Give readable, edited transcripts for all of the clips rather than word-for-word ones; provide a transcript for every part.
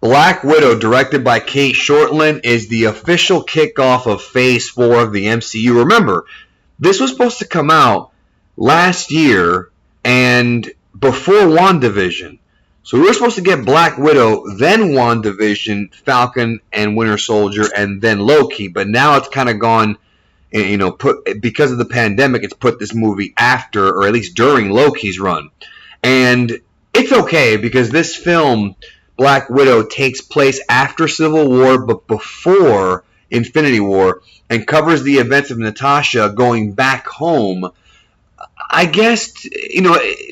Black Widow, directed by Kate Shortland, is the official kickoff of Phase 4 of the MCU. Remember, this was supposed to come out last year and before WandaVision. So we were supposed to get Black Widow, then WandaVision, Falcon and Winter Soldier, and then Loki. But now it's kind of gone, because of the pandemic, it's put this movie after, or at least during Loki's run. And it's okay because this film, Black Widow, takes place after Civil War but before Infinity War and covers the events of Natasha going back home. I guess,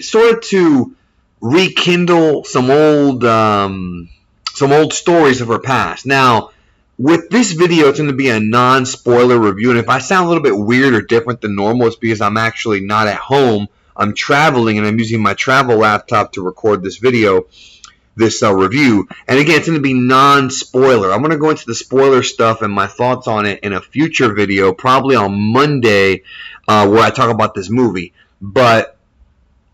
sort of to rekindle some old stories of her past. Now, with this video, it's going to be a non-spoiler review, and if I sound a little bit weird or different than normal, it's because I'm actually not at home. I'm traveling, and I'm using my travel laptop to record this video, this review. And again, it's going to be non-spoiler. I'm going to go into the spoiler stuff and my thoughts on it in a future video, probably on Monday, where I talk about this movie. But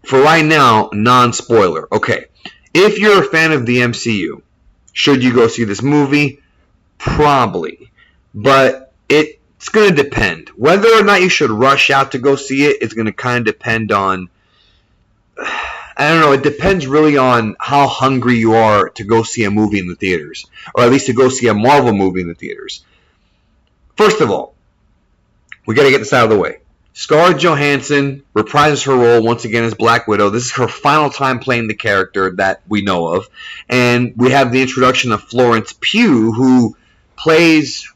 for right now, non-spoiler. Okay, if you're a fan of the MCU, should you go see this movie? Probably. But it's going to depend. Whether or not you should rush out to go see it is going to kind of depend on, I don't know, it depends really on how hungry you are to go see a movie in the theaters. Or at least to go see a Marvel movie in the theaters. First of all, we got to get this out of the way. Scarlett Johansson reprises her role once again as Black Widow. This is her final time playing the character that we know of. And we have the introduction of Florence Pugh, who plays,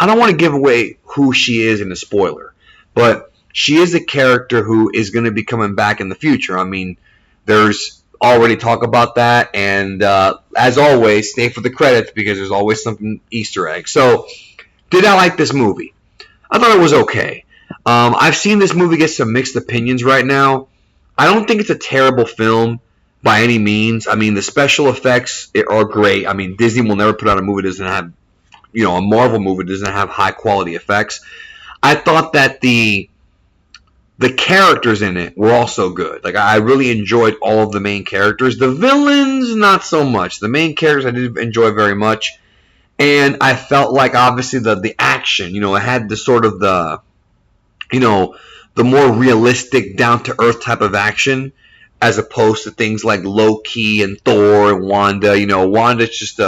I don't want to give away who she is in a spoiler, but she is a character who is going to be coming back in the future. I mean, there's already talk about that, and as always, stay for the credits because there's always something Easter egg. So, did I like this movie? I thought it was okay. I've seen this movie get some mixed opinions right now. I don't think it's a terrible film by any means. I mean, the special effects are great. I mean, Disney will never put out a movie that doesn't have, a Marvel movie that doesn't have high quality effects. I thought that the characters in it were also good. Like, I really enjoyed all of the main characters. The villains, not so much. The main characters I did enjoy very much. And I felt like, obviously, the action, it had the sort of the more realistic, down-to-earth type of action, as opposed to things like Loki and Thor and Wanda. Wanda's just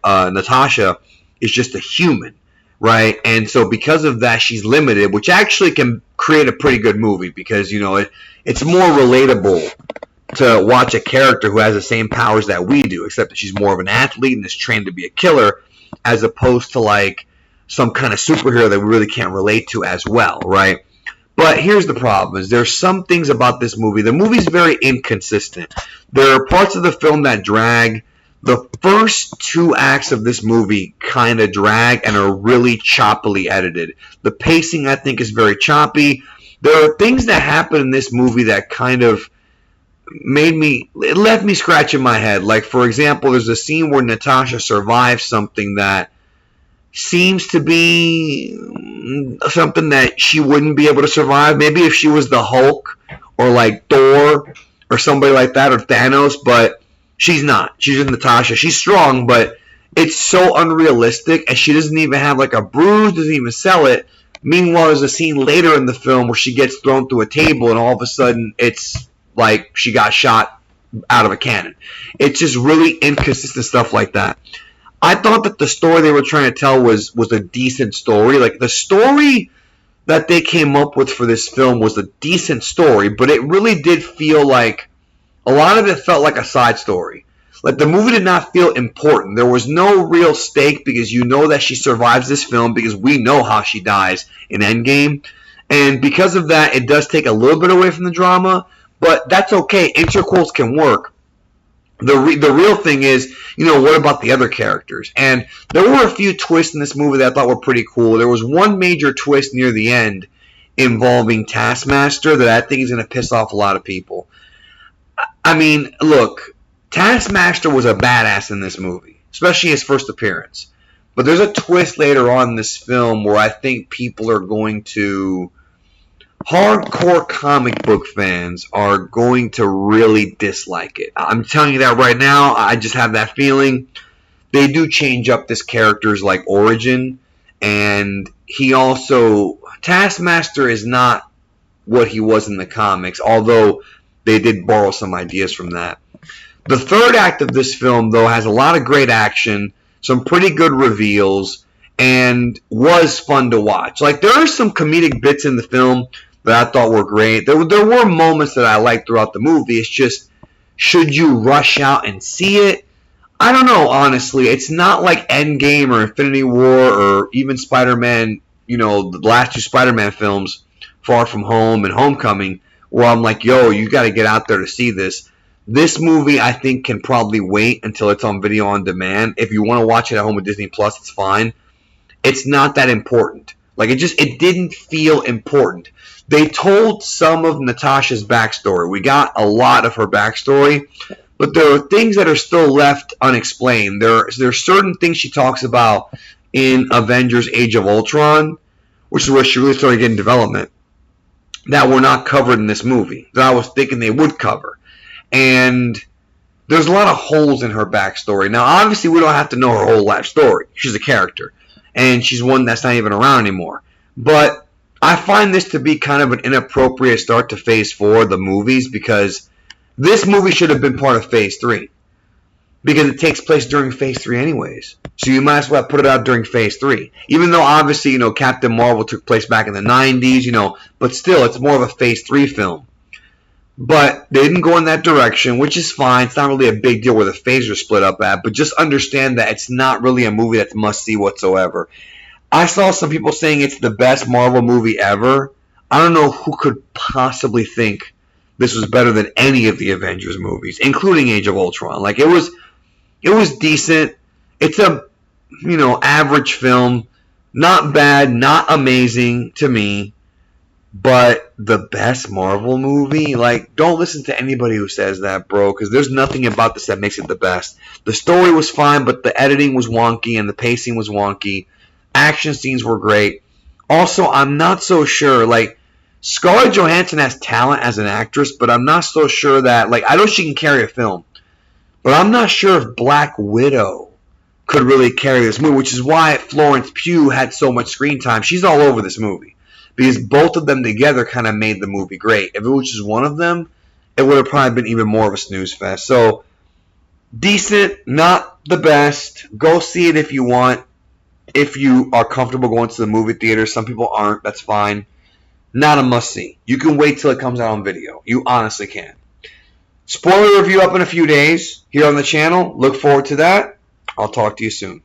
Natasha is just a human, right? And so because of that, she's limited, which actually can create a pretty good movie because, it's more relatable to watch a character who has the same powers that we do, except that she's more of an athlete and is trained to be a killer, as opposed to, like, some kind of superhero that we really can't relate to as well, right? But here's the problem, is there's some things about this movie. The movie's very inconsistent. There are parts of the film that drag. The first two acts of this movie kind of drag and are really choppily edited. The pacing, I think, is very choppy. There are things that happen in this movie that kind of it left me scratching my head. Like, for example, there's a scene where Natasha survives something that seems to be something that she wouldn't be able to survive. Maybe if she was the Hulk or like Thor or somebody like that, or Thanos, but she's not. She's just Natasha. She's strong, but it's so unrealistic, and she doesn't even have like a bruise, doesn't even sell it. Meanwhile, there's a scene later in the film where she gets thrown through a table, and all of a sudden it's like she got shot out of a cannon. It's just really inconsistent stuff like that. I thought that the story they were trying to tell was a decent story. Like, the story that they came up with for this film was a decent story, but it really did feel like a lot of it felt like a side story. Like, the movie did not feel important. There was no real stake because you know that she survives this film because we know how she dies in Endgame. And because of that, it does take a little bit away from the drama, but that's okay. Interquels can work. The real thing is, what about the other characters? And there were a few twists in this movie that I thought were pretty cool. There was one major twist near the end involving Taskmaster that I think is going to piss off a lot of people. I mean, look, Taskmaster was a badass in this movie, especially his first appearance. But there's a twist later on in this film where I think people are going to hardcore comic book fans are going to really dislike it. I'm telling you that right now. I just have that feeling. They do change up this character's like origin, and he also Taskmaster is not what he was in the comics, although they did borrow some ideas from that. The third act of this film, though, has a lot of great action, some pretty good reveals, and was fun to watch. Like, there are some comedic bits in the film that I thought were great. There were moments that I liked throughout the movie. It's just, should you rush out and see it? I don't know, honestly. It's not like Endgame or Infinity War or even Spider-Man, the last two Spider-Man films, Far From Home and Homecoming, where I'm like, yo, you got to get out there to see this. This movie, I think, can probably wait until it's on video on demand. If you want to watch it at home with Disney Plus, it's fine. It's not that important. Like, it didn't feel important. They told some of Natasha's backstory. We got a lot of her backstory, but there are things that are still left unexplained. There are certain things she talks about in Avengers Age of Ultron, which is where she really started getting development, that were not covered in this movie, that I was thinking they would cover. And there's a lot of holes in her backstory. Now, obviously, we don't have to know her whole life story. She's a character, and she's one that's not even around anymore. But I find this to be kind of an inappropriate start to Phase 4, the movies, because this movie should have been part of Phase 3. Because it takes place during Phase 3 anyways. So you might as well put it out during Phase 3. Even though, obviously, Captain Marvel took place back in the 90s, but still, it's more of a Phase 3 film. But they didn't go in that direction, which is fine. It's not really a big deal where the phases are split up at, but just understand that it's not really a movie that's must-see whatsoever. I saw some people saying it's the best Marvel movie ever. I don't know who could possibly think this was better than any of the Avengers movies, including Age of Ultron. Like, it was decent. It's a, average film. Not bad, not amazing to me. But the best Marvel movie? Like, don't listen to anybody who says that, bro, because there's nothing about this that makes it the best. The story was fine, but the editing was wonky and the pacing was wonky. Action scenes were great. Also, I'm not so sure, like, Scarlett Johansson has talent as an actress, but I'm not so sure that, like, I know she can carry a film, but I'm not sure if Black Widow could really carry this movie, which is why Florence Pugh had so much screen time. She's all over this movie. Because both of them together kind of made the movie great. If it was just one of them, it would have probably been even more of a snooze fest. So, decent, not the best. Go see it if you want. If you are comfortable going to the movie theater. Some people aren't. That's fine. Not a must-see. You can wait till it comes out on video. You honestly can. Spoiler review up in a few days here on the channel. Look forward to that. I'll talk to you soon.